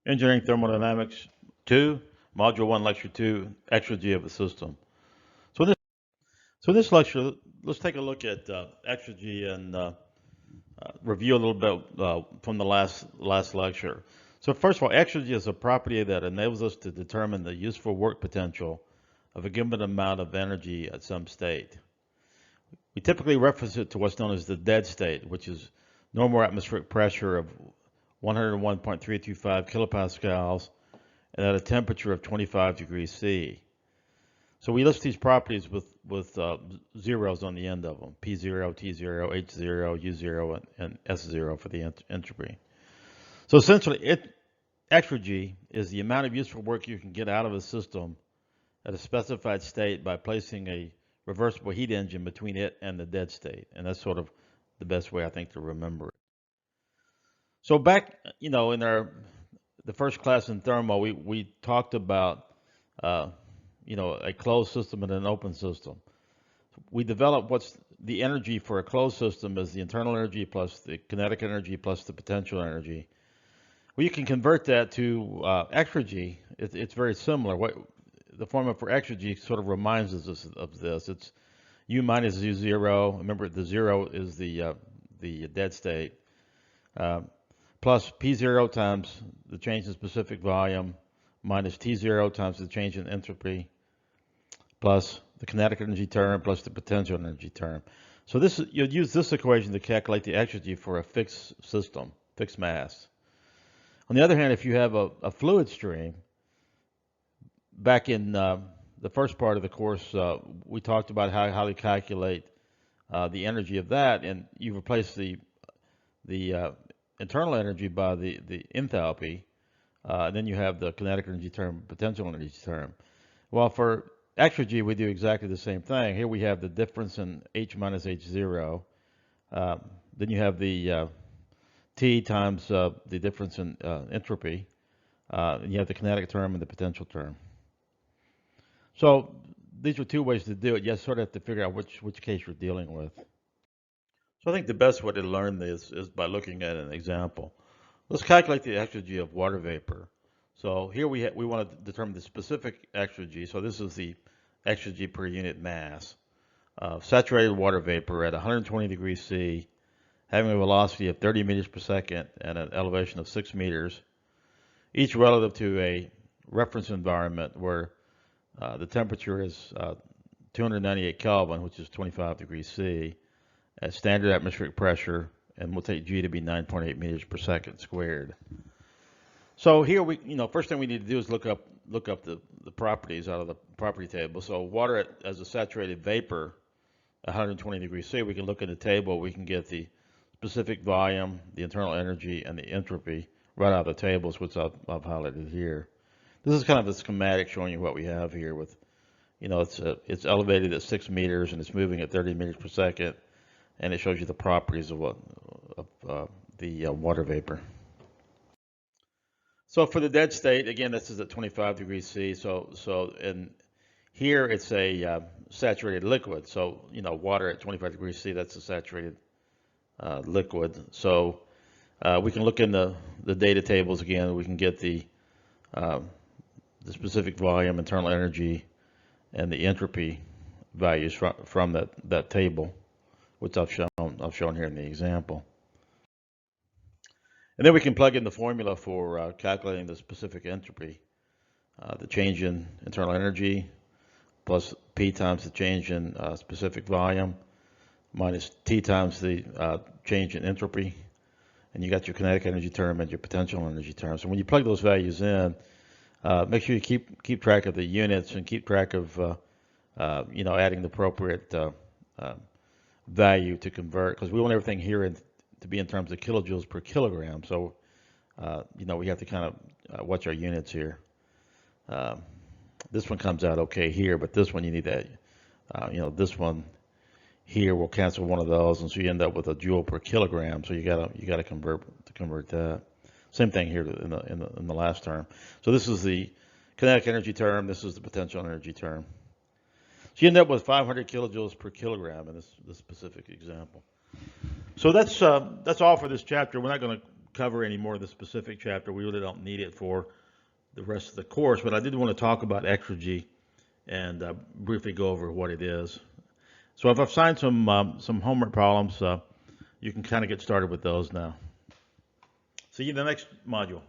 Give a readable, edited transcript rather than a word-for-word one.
Engineering Thermodynamics 2, Module 1, Lecture 2, Exergy of the System. So in this lecture, let's take a look at Exergy and review a little bit from the last lecture. So first of all, Exergy is a property that enables us to determine the useful work potential of a given amount of energy at some state. We typically reference it to what's known as the dead state, which is normal atmospheric pressure of 101.325 kilopascals and at a temperature of 25 degrees C. So we list these properties with zeros on the end of them: P0, T0, H0, U0, and S0 for the entropy. So essentially, Exergy is the amount of useful work you can get out of a system at a specified state by placing a reversible heat engine between it and the dead state. And that's sort of the best way, I think, to remember it. So back, in the first class in thermo, we talked about a closed system and an open system. We developed what's the energy for a closed system is the internal energy plus the kinetic energy plus the potential energy. Well, you can convert that to Exergy. It's very similar. The formula for Exergy sort of reminds us of this. It's U minus U0. Remember, the zero is the dead state. Plus P0 times the change in specific volume minus T0 times the change in entropy plus the kinetic energy term plus the potential energy term. So you'll use this equation to calculate the Exergy for a fixed system, fixed mass. On the other hand, if you have a fluid stream, back in the first part of the course, we talked about how to calculate the energy of that, and you replace the internal energy by the enthalpy, and then you have the kinetic energy term, potential energy term. Well, for Exergy, we do exactly the same thing. Here we have the difference in H minus H0. Then you have the T times the difference in entropy. And you have the kinetic term and the potential term. So these are two ways to do it. You sort of have to figure out which case you're dealing with. So I think the best way to learn this is by looking at an example. Let's calculate the Exergy of water vapor. So here we want to determine the specific Exergy. So this is the Exergy per unit mass of saturated water vapor at 120 degrees C, having a velocity of 30 meters per second and an elevation of 6 meters, each relative to a reference environment where the temperature is 298 Kelvin, which is 25 degrees C, at standard atmospheric pressure, and we'll take G to be 9.8 meters per second squared. So here first thing we need to do is look up the properties out of the property table. So water as a saturated vapor, 120 degrees C, we can look in the table, we can get the specific volume, the internal energy, and the entropy right out of the tables, which I've highlighted here. This is kind of a schematic showing you what we have here with, it's elevated at 6 meters and it's moving at 30 meters per second, and it shows you the properties of the water vapor. So for the dead state, again, this is at 25 degrees C. So in here it's a saturated liquid. So water at 25 degrees C, that's a saturated liquid. So we can look in the data tables again. We can get the specific volume, internal energy, and the entropy values from that table, which I've shown here in the example. And then we can plug in the formula for calculating the specific entropy, the change in internal energy plus P times the change in specific volume minus T times the change in entropy, and you got your kinetic energy term and your potential energy term. So when you plug those values in, make sure you keep track of the units and keep track of adding the appropriate value to convert, because we want everything here to be in terms of kilojoules per kilogram. So we have to kind of watch our units here. This one comes out okay here, but this one you need that. This one here will cancel one of those, and so you end up with a joule per kilogram. So you gotta convert that. Same thing here in the last term. So this is the kinetic energy term. This is the potential energy term. So you end up with 500 kilojoules per kilogram in this specific example. So that's all for this chapter. We're not going to cover any more of the specific chapter. We really don't need it for the rest of the course, but I did want to talk about Exergy and briefly go over what it is. So I've assigned some homework problems. You can kind of get started with those now. See you in the next module.